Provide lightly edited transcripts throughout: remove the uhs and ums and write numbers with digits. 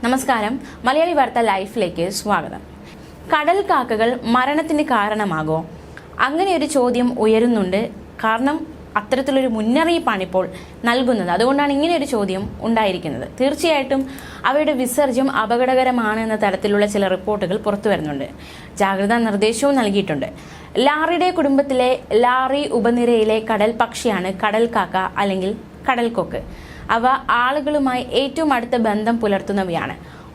നമസ്കാരം, മലയാളി വാർത്ത ലൈഫിലേക്ക് സ്വാഗതം. കടൽ കാക്കകൾ മരണത്തിന് കാരണമാകോ? അങ്ങനെ ഒരു ചോദ്യം ഉയരുന്നുണ്ട്. കാരണം അത്തരത്തിലൊരു മുന്നറിയിപ്പാണ് ഇപ്പോൾ നൽകുന്നത്. അതുകൊണ്ടാണ് ഇങ്ങനെ ഒരു ചോദ്യം ഉണ്ടായിരിക്കുന്നത്. തീർച്ചയായിട്ടും അവയുടെ വിസർജ്യം അപകടകരമാണ് എന്ന തരത്തിലുള്ള ചില റിപ്പോർട്ടുകൾ പുറത്തു വരുന്നുണ്ട്. ജാഗ്രതാ നിർദ്ദേശവും നൽകിയിട്ടുണ്ട്. ലാറിയുടെ കുടുംബത്തിലെ ലാറി ഉപനിരയിലെ കടൽ പക്ഷിയാണ് കടൽ കാക്ക അല്ലെങ്കിൽ കടൽക്കൊക്ക്. അവ ആളുകളുമായി ഏറ്റവും അടുത്ത ബന്ധം പുലർത്തുന്നവയാണ്.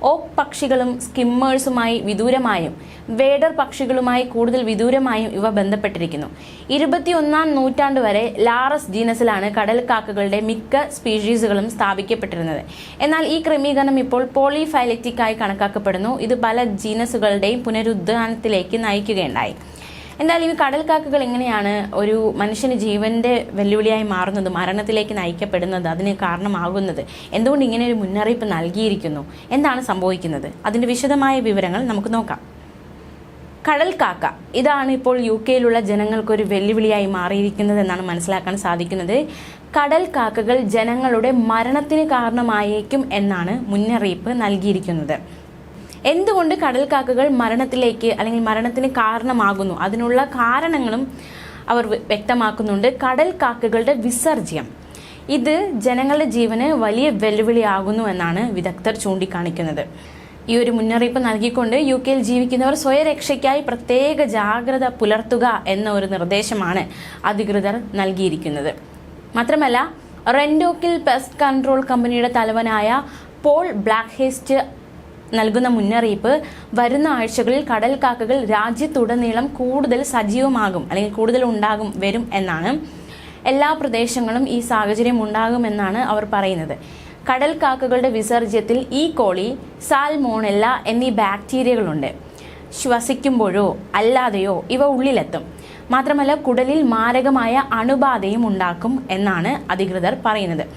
ഓക്ക് പക്ഷികളും സ്കിമ്മേഴ്സുമായി വിദൂരമായും വേഡർ പക്ഷികളുമായി കൂടുതൽ വിദൂരമായും ഇവ ബന്ധപ്പെട്ടിരിക്കുന്നു. 21-ാം നൂറ്റാണ്ട് വരെ ലാറസ് ജീനസിലാണ് കടൽ കാക്കകളുടെ മിക്ക സ്പീഷീസുകളും സ്ഥാപിക്കപ്പെട്ടിരുന്നത്. എന്നാൽ ഈ ക്രമീകരണം ഇപ്പോൾ പോളിഫൈലറ്റിക് ആയി കണക്കാക്കപ്പെടുന്നു. ഇത് പല ജീനസുകളുടെയും പുനരുദ്ധാനത്തിലേക്ക് നയിക്കുകയുണ്ടായി. എന്തായാലും ഈ കടൽ കാക്കകൾ എങ്ങനെയാണ് ഒരു മനുഷ്യന് ജീവന്റെ വെല്ലുവിളിയായി മാറുന്നത്, മരണത്തിലേക്ക് നയിക്കപ്പെടുന്നത്, അതിന് കാരണമാകുന്നത്? എന്തുകൊണ്ട് ഇങ്ങനെ ഒരു മുന്നറിയിപ്പ് നൽകിയിരിക്കുന്നു? എന്താണ് സംഭവിക്കുന്നത്? അതിന്റെ വിശദമായ വിവരങ്ങൾ നമുക്ക് നോക്കാം. കടൽ കാക്ക ഇതാണ് ഇപ്പോൾ UK-യിലുള്ള ജനങ്ങൾക്കൊരു വെല്ലുവിളിയായി മാറിയിരിക്കുന്നത് എന്നാണ് മനസ്സിലാക്കാൻ സാധിക്കുന്നത്. കടൽ കാക്കകൾ ജനങ്ങളുടെ മരണത്തിന് കാരണമായേക്കും എന്നാണ് മുന്നറിയിപ്പ് നൽകിയിരിക്കുന്നത്. എന്തുകൊണ്ട് കടൽ കാക്കകൾ മരണത്തിലേക്ക് അല്ലെങ്കിൽ മരണത്തിന് കാരണമാകുന്നു? അതിനുള്ള കാരണങ്ങളും അവർ വ്യക്തമാക്കുന്നുണ്ട്. കടൽ കാക്കകളുടെ വിസർജ്യം ഇത് ജനങ്ങളുടെ ജീവന് വലിയ വെല്ലുവിളിയാകുന്നു എന്നാണ് വിദഗ്ധർ ചൂണ്ടിക്കാണിക്കുന്നത്. ഈ ഒരു മുന്നറിയിപ്പ് നൽകിക്കൊണ്ട് UK-യിൽ ജീവിക്കുന്നവർ സ്വയരക്ഷയ്ക്കായി പ്രത്യേക ജാഗ്രത പുലർത്തുക എന്ന ഒരു നിർദ്ദേശമാണ് അധികൃതർ നൽകിയിരിക്കുന്നത്. മാത്രമല്ല, റെൻഡോക്കിൽ പെസ്റ്റ് കൺട്രോൾ കമ്പനിയുടെ തലവനായ പോൾ ബ്ലാക്ക്ഹേസ്റ്റ് നൽകുന്ന മുന്നറിയിപ്പ് വരുന്ന ആഴ്ചകളിൽ കടൽ കാക്കകൾ രാജ്യത്തുടനീളം കൂടുതൽ സജീവമാകും അല്ലെങ്കിൽ കൂടുതൽ വരും എന്നാണ്. എല്ലാ പ്രദേശങ്ങളും ഈ സാഹചര്യം ഉണ്ടാകുമെന്നാണ് അവർ പറയുന്നത്. കടൽ കാക്കകളുടെ വിസർജ്യത്തിൽ ഈ കോളി, സാൽമോണെല്ല എന്നീ ബാക്ടീരിയകളുണ്ട്. ശ്വസിക്കുമ്പോഴോ അല്ലാതെയോ ഇവ ഉള്ളിലെത്തും. മാത്രമല്ല, കുടലിൽ മാരകമായ അണുബാധയും ഉണ്ടാക്കും എന്നാണ് അധികൃതർ പറയുന്നത്.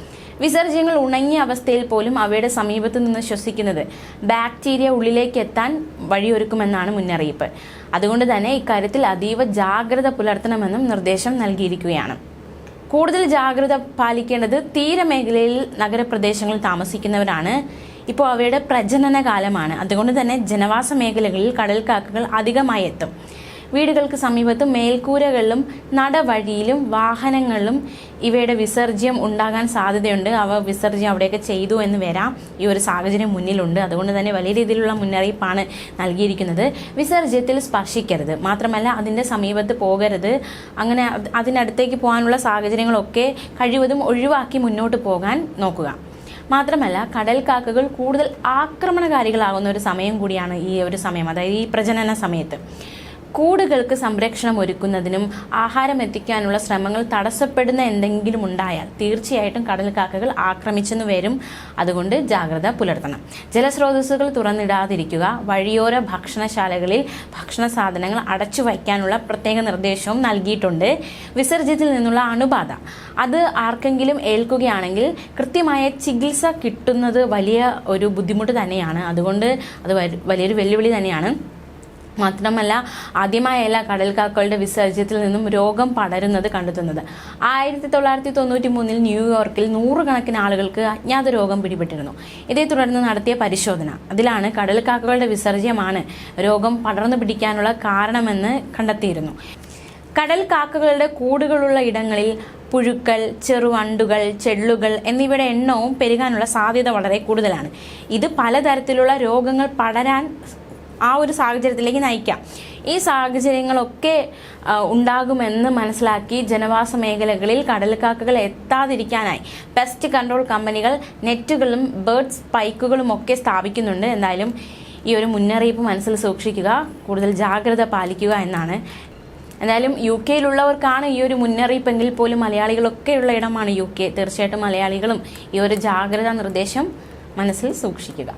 വിസർജ്യങ്ങൾ ഉണങ്ങിയ അവസ്ഥയിൽ പോലും അവയുടെ സമീപത്ത് നിന്ന് ശ്വസിക്കുന്നത് ബാക്ടീരിയ ഉള്ളിലേക്ക് എത്താൻ വഴിയൊരുക്കുമെന്നാണ് മുന്നറിയിപ്പ്. അതുകൊണ്ട് തന്നെ ഇക്കാര്യത്തിൽ അതീവ ജാഗ്രത പുലർത്തണമെന്നും നിർദ്ദേശം നൽകിയിരിക്കുകയാണ്. കൂടുതൽ ജാഗ്രത പാലിക്കേണ്ടത് തീരമേഖലയിൽ നഗരപ്രദേശങ്ങളിൽ താമസിക്കുന്നവരാണ്. ഇപ്പോൾ അവയുടെ പ്രജനന കാലമാണ്. അതുകൊണ്ട് തന്നെ ജനവാസ മേഖലകളിൽ കടൽ കാക്കകൾ അധികമായി എത്തും. വീടുകൾക്ക് സമീപത്തും മേൽക്കൂരകളിലും നടവഴിയിലും വാഹനങ്ങളിലും ഇവയുടെ വിസർജ്യം ഉണ്ടാകാൻ സാധ്യതയുണ്ട്. അവ വിസർജ്യം അവിടെയൊക്കെ ചെയ്തു എന്ന് വരാം. ഈ ഒരു സാഹചര്യം മുന്നിലുണ്ട്. അതുകൊണ്ട് തന്നെ വലിയ രീതിയിലുള്ള മുന്നറിയിപ്പാണ് നൽകിയിരിക്കുന്നത്. വിസർജ്യത്തിൽ സ്പർശിക്കരുത്, മാത്രമല്ല അതിൻ്റെ സമീപത്ത് പോകരുത്. അങ്ങനെ അതിനടുത്തേക്ക് പോകാനുള്ള സാഹചര്യങ്ങളൊക്കെ കഴിവതും ഒഴിവാക്കി മുന്നോട്ട് പോകാൻ നോക്കുക. മാത്രമല്ല, കടൽ കാക്കകൾ കൂടുതൽ ആക്രമണകാരികളാകുന്ന ഒരു സമയം കൂടിയാണ് ഈ ഒരു സമയം, അതായത് ഈ പ്രജനന സമയത്ത്. കൂടുകൾക്ക് സംരക്ഷണം ഒരുക്കുന്നതിനും ആഹാരം എത്തിക്കാനുള്ള ശ്രമങ്ങൾ തടസ്സപ്പെടുന്ന എന്തെങ്കിലും ഉണ്ടായാൽ തീർച്ചയായിട്ടും കടൽ കാക്കകൾ ആക്രമിച്ചെന്ന് വരും. അതുകൊണ്ട് ജാഗ്രത പുലർത്തണം. ജലസ്രോതസ്സുകൾ തുറന്നിടാതിരിക്കുക. വഴിയോര ഭക്ഷണശാലകളിൽ ഭക്ഷണ സാധനങ്ങൾ അടച്ചു വയ്ക്കാനുള്ള പ്രത്യേക നിർദ്ദേശവും നൽകിയിട്ടുണ്ട്. വിസർജ്യത്തിൽ നിന്നുള്ള അണുബാധ അത് ആർക്കെങ്കിലും ഏൽക്കുകയാണെങ്കിൽ കൃത്യമായ ചികിത്സ കിട്ടുന്നത് വലിയ ഒരു ബുദ്ധിമുട്ട് തന്നെയാണ്. അതുകൊണ്ട് അത് വലിയൊരു വെല്ലുവിളി തന്നെയാണ്. മാത്രമല്ല, ആദ്യമായല്ല കടൽ കാക്കകളുടെ വിസർജ്യത്തിൽ നിന്നും രോഗം പടരുന്നത് കണ്ടെത്തുന്നത്. 1993 ന്യൂയോർക്കിൽ 100 കണക്കിന് ആളുകൾക്ക് അജ്ഞാത രോഗം പിടിപെട്ടിരുന്നു. ഇതേ തുടർന്ന് നടത്തിയ പരിശോധന അതിലാണ് കടൽ കാക്കകളുടെ വിസർജ്യമാണ് രോഗം പടർന്നു പിടിക്കാനുള്ള കാരണമെന്ന് കണ്ടെത്തിയിരുന്നു. കടൽ കാക്കകളുടെ കൂടുകളുള്ള ഇടങ്ങളിൽ പുഴുക്കൾ, ചെറുവണ്ടുകൾ, ചെള്ളുകൾ എന്നിവയുടെ എണ്ണവും പെരുകാനുള്ള സാധ്യത വളരെ കൂടുതലാണ്. ഇത് പലതരത്തിലുള്ള രോഗങ്ങൾ പടരാൻ ആ ഒരു സാഹചര്യത്തിലേക്ക് നയിക്കാം. ഈ സാഹചര്യങ്ങളൊക്കെ ഉണ്ടാകുമെന്ന് മനസ്സിലാക്കി ജനവാസ മേഖലകളിൽ കടൽക്കാക്കകൾ എത്താതിരിക്കാനായി പെസ്റ്റ് കൺട്രോൾ കമ്പനികൾ നെറ്റുകളും ബേർഡ് സ്പൈക്കുകളും ഒക്കെ സ്ഥാപിക്കുന്നുണ്ട്. എന്തായാലും ഈ ഒരു മുന്നറിയിപ്പ് മനസ്സിൽ സൂക്ഷിക്കുക, കൂടുതൽ ജാഗ്രത പാലിക്കുക എന്നാണ്. എന്തായാലും UK-യിലുള്ളവർക്കാണ് ഈ ഒരു മുന്നറിയിപ്പെങ്കിൽ പോലും മലയാളികളൊക്കെയുള്ള ഇടമാണ് UK. തീർച്ചയായിട്ടും മലയാളികളും ഈ ഒരു ജാഗ്രതാ നിർദ്ദേശം മനസ്സിൽ സൂക്ഷിക്കുക.